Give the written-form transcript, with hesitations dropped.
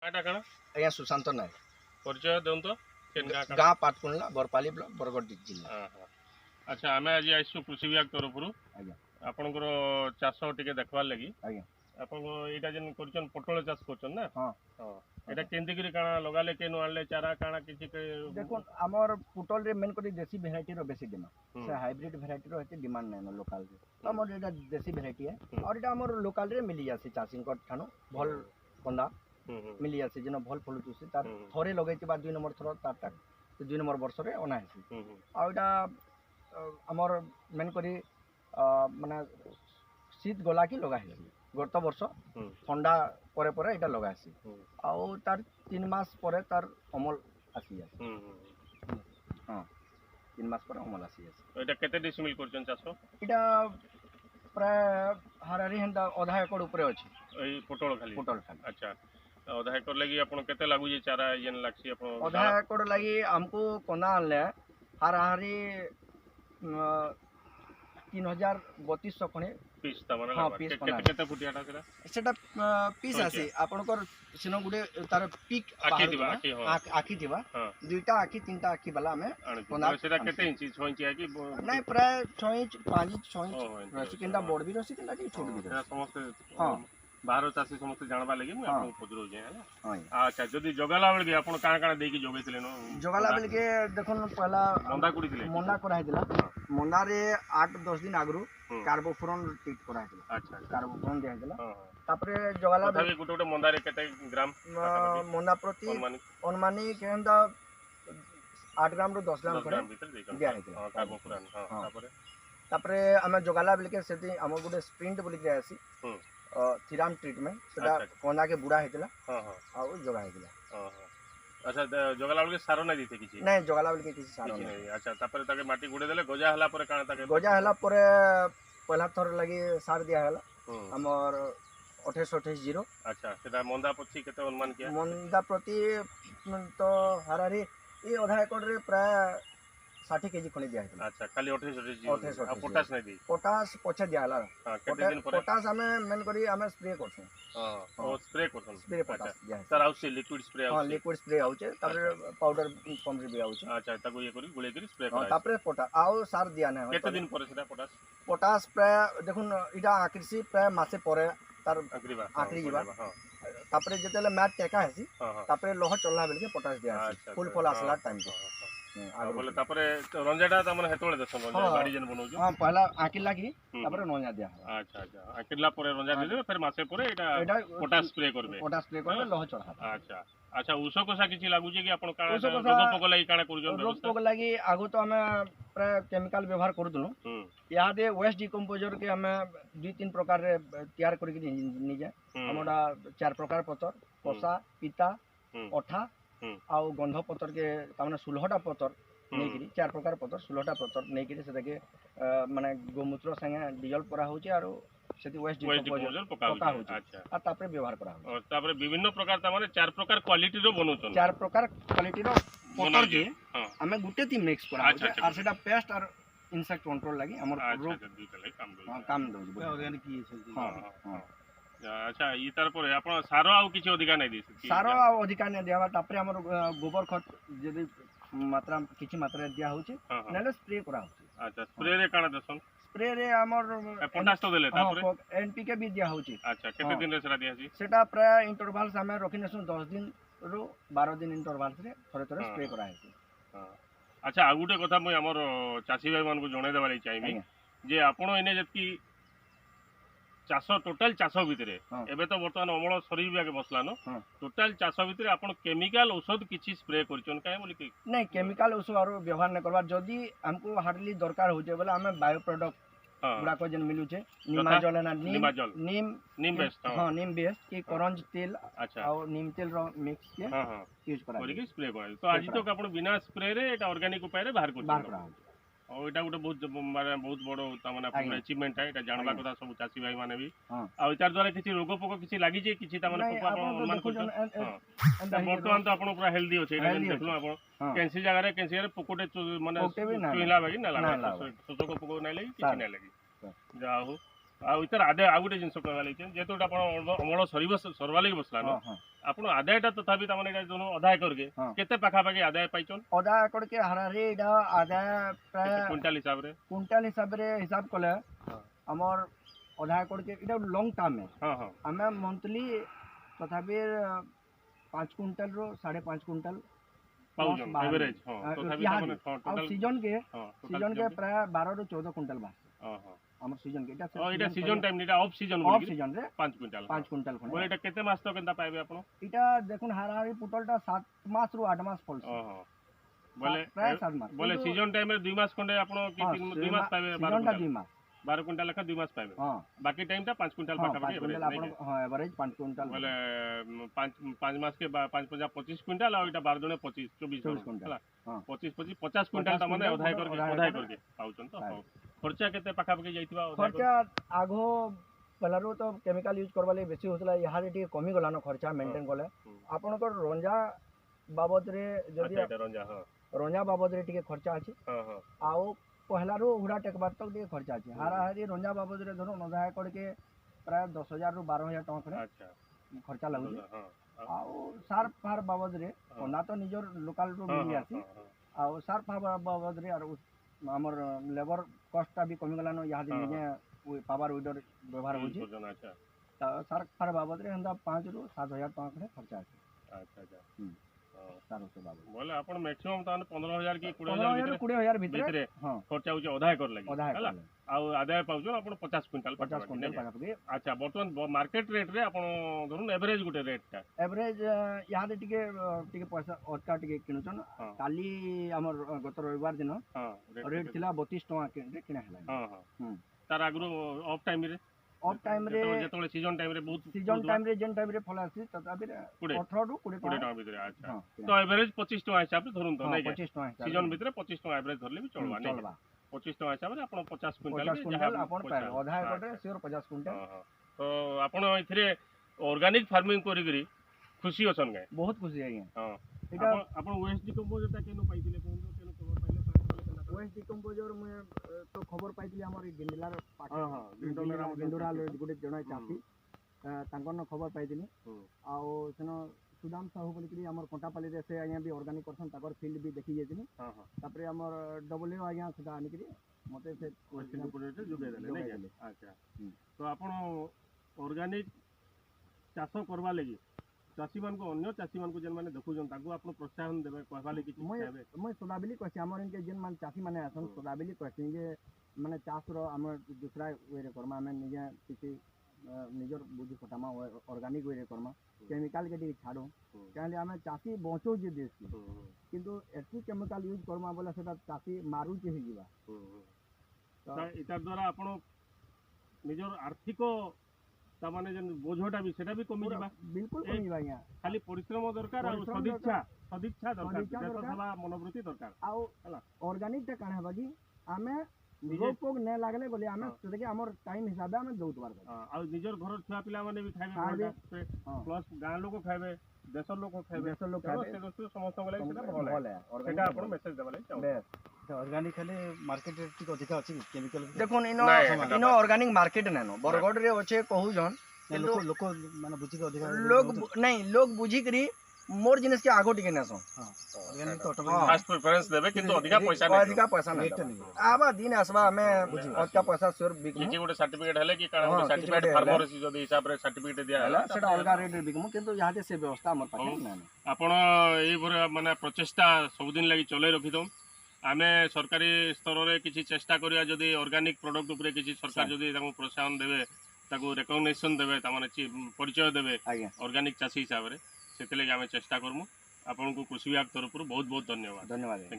नाटा कण आज्ञा सुशांत नायक परिचय देउन तो गाँ पाटकुंडला बरपाली ब्लॉक बरगढ़ जिला। अच्छा आमे आज आइसु कृषि विभाग तरफ आपनकर चाष टिके देखबार लगी आपन एटा जन करछन पटल चाष करछन ना। हां हां एटा केंति करी काना लगाले केनु आनले चारा काना किछि के देखो हमर पुटल रे मेन करी देसी वेराइटी रो बेसी डिमांड से हाइब्रिड वेराइटी रो हेते डिमांड नै न लोकल रे हमर एटा देसी वेराइटी है और एटा हमर लोकल रे मिली जासी चासिंग को ठानो भल पंदा मिली जासी जन भल फल तुसी तार थरे लगैति बा 2 नंबर थरो तार तक 2 नंबर वर्ष रे ओना हेसी आ एटा हमर मेन करी माने शीत गला की लगा हेसी गत वर्ष ठंडा परे परे एटा लगा हेसी आ तार 3 मास परे तार अमल आसी जाए। हां 3 मास पर अमल आसी जाए। एटा केते डिसमिल करछन चासो एटा प्राय हारारी हंदा आधा एकड़ ऊपर अछि एई पोटल खाली। अच्छा आधा एकड़ लगी आपन केते लागु जे चारा जेन लागसी आपन आधा एकड़ लगी हमको कोना आनले हारारी 3200 खने पीस ता माने हां पीस केते फुटियाटा सेटा सेटा पीस आसी आपनकर सिनो गुडे तार पिक आखी दिबा दुईटा आखी तीनटा आखी वाला में कोना सेटा केते इंच 6 इंच आकी नहीं प्राय 6 इंच 5 इंच 6 इंच रसी किंदा बड़ भी रसी किंदा छोट भी रसी समस्त हां बाहर चासी समस्त जानबा लगी मैं आपन पजरो जे है। अच्छा जदी जोगाला बेल के आपन काना काना देकी जोगैतले न जोगाला बेल के देखन पहला मंदा कुड़ी दिले मंदा कराइ दिला मंदा रे 8-10 दिन आगरु कार्बोफोरन ट्रीट कराइ दिला। अच्छा कार्बोफोरन दे दिला तापरे जोगाला बेल गुटे गुटे मंदा रे केते ग्राम मंदा प्रति अनुमानिक केंदा 8 ग्राम रो 10 ग्राम करे दिया दिला कार्बोफोरन। हां तापरे हमें जोगाला बेल के सेती हम गुटे स्प्रिंट बोली के आसी थिराम ट्रीटमेंट सेटा कोना के बुढ़ा हेतला आ जोगा हेतला। अच्छा जोगाला बेल के सारो नै दिते किछि नै जोगाला बेल के किछि सारो नै। अच्छा तापर ताके माटी गुडे देले गजा हला पर काना ताके गजा हला पर पहला थर लगी सार दिया हला हमर 28-28-0। अच्छा सेटा मंदा प्रति केते अनुमान किया मंदा प्रति तो हरारी ए आधा एकड़ रे प्राय 60 केजी खने दिया है। अच्छा खाली 28-28 आ पोटास नै दी पोटास पछे दिया हला केते दिन पर पोटास हमें मेन करी हमें स्प्रे करछन। ओ स्प्रे करछन स्प्रे पोटास दिया है सर आउसे लिक्विड स्प्रे आउसे। हां लिक्विड स्प्रे आउचे तापर पाउडर फॉर्म रे भी आउचे। अच्छा ताको ये करी गुळे करी स्प्रे करा तापर पोटा आउ सार दिया नै केते दिन पर सेटा पोटास पोटास प्राय देखुन इडा आकृषि प्राय मासे परे तार आकरी जीवा तापर जेतेले मैट टेका हेसी तापर लोह चलला बेल के पोटास दिया है फुल फल आसला टाइम के आ बोले तापर रंजाटा त मन हेतोले दसन रंजा गाड़ी जन बनौ जो हां पहला आकिला की तापर रंजा दिया। अच्छा अच्छा आकिला परे रंजा दे दे फिर मासे परे एटा पोटास स्प्रे करबे लोह चढ़ा। अच्छा अच्छा उषो कोसा किछि लागु जे कि आपण का रोग पोक लागि काना करू जन रोग पोक लागि आगु तो हमें प्राय केमिकल व्यवहार करू दनु या दे वेस्ट डिकम्पोजर के हमें 2-3 प्रकार रे तैयार करि के निजे हमरा 4 प्रकार पतर कोसा पिता ओठा आ गंध पतर के तामने 16टा पतर नेकिरी 4 प्रकार पतर 16टा पतर नेकिरी से के माने गोमूत्र संगे डीजल परा होचे आरो सेति वेस्ट डिकम्पोजर पका होचे। अच्छा आ तापर व्यवहार करा हो और तापर विभिन्न प्रकार तामने 4 प्रकार क्वालिटी रो बनउछन 4 प्रकार क्वालिटी रो पतर के हमें गुटे ती मिक्स करा होचे और सेटा पेस्ट और इंसेक्ट कंट्रोल लागि हमर रोग काम दो ऑर्गेनिक की हां हां। अच्छा ई तार पर आपण सारो आ किछि अधिकार नै दी सारो आ अधिकार नै देबा तापर हमर गोबर खत जदी मात्रा किछि मात्रा दिया होचे नले स्प्रे करा होचे। अच्छा स्प्रे रे काना दसन स्प्रे रे हमर पोटास तो देले तापर एनपीके भी दिया होचे। अच्छा केते दिन रे सेरा दिया छि सेटा प्राय इंटरवल समय रखिनेसु 10 दिन रो 12 दिन इंटरवल रे थरे थरे स्प्रे करा हेछि। अच्छा आ गुटे कथा मैं हमर चासी भाई मान को जणे देबा लागि चाहिबी जे आपण एने जति चाष टोटाल चाष भितरे एबे तो वर्तमान अमल सरी के बसला न टोटाल चाष भितरे आपण केमिकल औषध किछि स्प्रे करछन काहे बोली कि नहीं केमिकल औषध और व्यवहार न करबा जदी हमको हार्डली दरकार होजे बोले हमें बायो प्रोडक्ट गुडा को जन मिलु छे निमाजल ना नीम बेस्ट हां नीम बेस्ट की करंज तेल और नीम तेल रो मिक्स के यूज करा करी स्प्रे करा तो आज तक आपण बिना स्प्रे रे एटा ऑर्गेनिक उपाय रे बाहर कर और एटा गुटे बहुत माने बहुत बड़ो ता माने अपन अचीवमेंट है एटा जानबा कथा सब चासी भाई माने भी आ इतार द्वारा किछि रोग पोक किछि लागि जे किछि ता माने अपन मान करछन वर्तमान तो आपण पूरा हेल्दी होछे एटा देखलो आपण कैंसी जगह रे पोकोटे माने चुइला बागी ना लागा सोचो को पोको नै लागि किछि नै लागि जाहो ଆଉ ଇତାର ଆଦାୟ ଆଉ ଗୋଟେ ଜିନିଷ କହିବା ଲାଗି ଯେହେତୁ ଏଇଟା ଆପଣ ଅମଳ ସରବା ଲାଗି ବସଲା ହଁ ହଁ ଆପଣ ଆଦାୟଟା ତଥାପି ତାମାନେ ଏଇଟା ଯୋଉ ଅଧା ଏକରକେ ହଁ। କେତେ ପାଖାପାଖି ଆଦାୟ ପାଇଛନ୍ ଅଧା ଏକରକେ ହାରାହାରି ଏଇଟା ଆଦାୟ ପ୍ରାୟ କୁଇଣ୍ଟାଲ ହିସାବରେ? କୁଇଣ୍ଟାଲ ହିସାବରେ ହିସାବ କଲେ ହଁ। ଆମର ଅଧା ଏକରକେ ଏଇଟା ଲଙ୍ଗ ଟର୍ମ ହଁ ହଁ ଆମେ ମନ୍ଥଲି ତଥାପି 5 କୁଇଣ୍ଟାଲରୁ 5.5 କୁଇଣ୍ଟାଲ ପାଉଛନ୍ ଏଭରେଜ? ହଁ ତଥାପି ତାମାନେ ଆଉ ସିଜନ କେ ପ୍ରାୟ 12 ରୁ 14 କୁଇଣ୍ଟାଲ ବାହାରେ ଓହୋ ଆମର সিজন কে এটা এটা সিজন টাইম এটা অফ সিজন অফ বলি সিজন রে 5 কুইন্টাল 5 কুইন্টাল খনে বলে এটা কেতে মাস তো কেনতা পাইবে আপন? এটা দেখুন হারাহারি পুটলটা 7 মাস রু 8 মাস ফলছে ওহো বলে প্রায় 7 মাস বলে সিজন টাইম রে 2 মাস খন্ডে আপন কি 2 মাস পাইবে? 12 সিজনটা 2 মাস 12 কুইন্টাল লেখা 2 মাস পাইবে। हां बाकी टाइम टा 5 कुंटल पाका पाकी एवरेज आपन हां एवरेज 5 कुइंटल बोले 5 मास के 5 50 25 कुंटल और एटा 12 जने 25 24 कुंटल हां 25 25 50 कुंटल त माने अधाय करके पाउछन तो खर्चा केते पाका पाकी जाइतबा? खर्चा आगो पहलारो तो केमिकल यूज करबा ले बेसी होतला यहाँ रे कमी गला न खर्चा मेंटेन गले आपन को रंजा बाबद रे जदी रंजा हां रंजा बाबद रे टिके खर्चा अछि हां हां आउ पहलारो हुड़ा टेकबार तक टिके खर्चा अछि हाराहारी रंजा बाबद रे धरो नजाय करके प्राय 10,000 रु 12,000 टका खरे अच्छा खर्चा लागु हां आउ सार फार बाबद रे ओना तो निजर लोकल रो मिली आसी आउ सार फार बाबद रे और हमर लेबर कॉस्ट भी कमी गला न यहाँ निजे पावर विडर व्यवहार होची अच्छा त सार फार बाबद रे हंदा 5 रु 7,000 टका खरे खर्चा अछि अच्छा अच्छा सार से बाबद बोले अपन मैक्सिमम ताने 15,000 की 20,000 भीतर हां खर्चा होचे अधा एकर लागि हला आ आदाय पाउछन अपन 50 क्विंटल पाके अच्छा बर्तमान मार्केट रेट रे अपन धरुन एवरेज गुटे रेट ता एवरेज यहाँ टिके पैसा अटका टिके किनुछन काली हमर गत रविवार दिन रेट थिला 32 टका के किना हला हां हां तार आगरो ऑफ टाइम रे जेतले सीजन टाइम रे बहुत सीजन टाइम रे जेन टाइम रे फल आसी तताबी 18 रु 20 टका भीतर अच्छा तो एवरेज 25 टका हिसाब से धरुन तो नै 25 टका सीजन भीतर 25 टका एवरेज धरले भी चलबा नै 25 टका हिसाब रे अपन 50 क्विंटल अपन पाए आधा एकड़ रे सियोर 50 क्विंटल तो अपन इथरे ऑर्गेनिक फार्मिंग करी करी खुशी अछन गए बहुत खुशी है हां एटा अपन वेस्ट डिकम्पोजर ता केनो पाइतिले केनो खबर पाइले वेस्ट डिकम्पोजर में तो खबर पाइतिले हमर गिंडलार पाट हां गिंडोरा गुटे जणा चासी तांकर न खबर पाइतिनी आ सेनो सुदाम साहू बोलिकरी हमर कोटापाली रे से आया भी ऑर्गेनिक करसन ताकर फील्ड भी देखि जेतिनी हां हां तापरे हमर डबलए आया खुदा आनिकरी मते से वेस्ट डिकम्पोजर से जुगे देले नै अच्छा तो आपण ऑर्गेनिक चाष करबा लागि चासी मान को अन्य चासी मान को जेन माने देखु जन ताको आपण प्रोत्साहन देबे कहबा लागि किछ चाहबे? मैं सदाबिली कहछि हमर इनके जेन मान चासी माने आसन सदाबिली कहछि जे माने चाष रो हमर दूसरा वे रे करमा में निजे किछि निजर बुद्धि खटामा ऑर्गेनिक वे रे करमा केमिकल के दी छाडो कहले हमें चासी बचो जे देश किंतु एती केमिकल यूज करमा बोले सेटा चासी मारू जे ही जीवा तो इता द्वारा आपण निजर आर्थिक तामाने जन बोझटा भी सेटा भी कमी जाबा बिल्कुल कमी जाबा या खाली परिश्रम दरकार और सदिच्छा दरकार देश सेवा मनोवृत्ति दरकार आ ऑर्गेनिक ता काना बागी हमें रोग पोग न लागले बोले हमें सेके हमर टाइम हिसाबे हमें दउत बार आ निजर घर छुआ पिला माने भी खाइबे प्लस गां लोग खाइबे देशर लोग खाइबे से दोस्तों समस्त वाला सेटा भल है सेटा आपण मेसेज देबले चाहो ऑर्गेनिक खाली मार्केट रेट टिक अधिक अछि केमिकल देखोन इनो ऑर्गेनिक मार्केट ननो बरगड रे ओछे कहू जन लोक माने बुझी के अधिक लोग बुझी करी मोर जिनिस के आगो टिके नसो ऑर्गेनिक तो ऑटोमेटिक फास्ट प्रेफरेंस देबे किंतु अधिक पैसा नहीं आबा दिन आसबा हमें अधिक पैसा श्योर बिकमु कि गोटे सर्टिफिकेट हले कि कारण सर्टिफिकेट फार्मर जदी हिसाब रे सर्टिफिकेट दिया हला सेटा अलगा रेट रे बिकमु किंतु याते से व्यवस्था हमर पाखे ना आपण एई भरे माने प्रचेष्टा सब दिन लागि चले रखि दो आमे सरकारी स्तर रे किछि चेष्टा करिया जदी ऑर्गेनिक प्रोडक्ट ऊपर किछि सरकार जदी ताको प्रोत्साहन देबे ताको रिकॉग्निशन देबे त माने परिचय देबे ऑर्गेनिक चासी हिसाब रे सेते लागि आमे चेष्टा करमु आपन को कृषि विभाग तरफ बहुत बहुत धन्यवाद।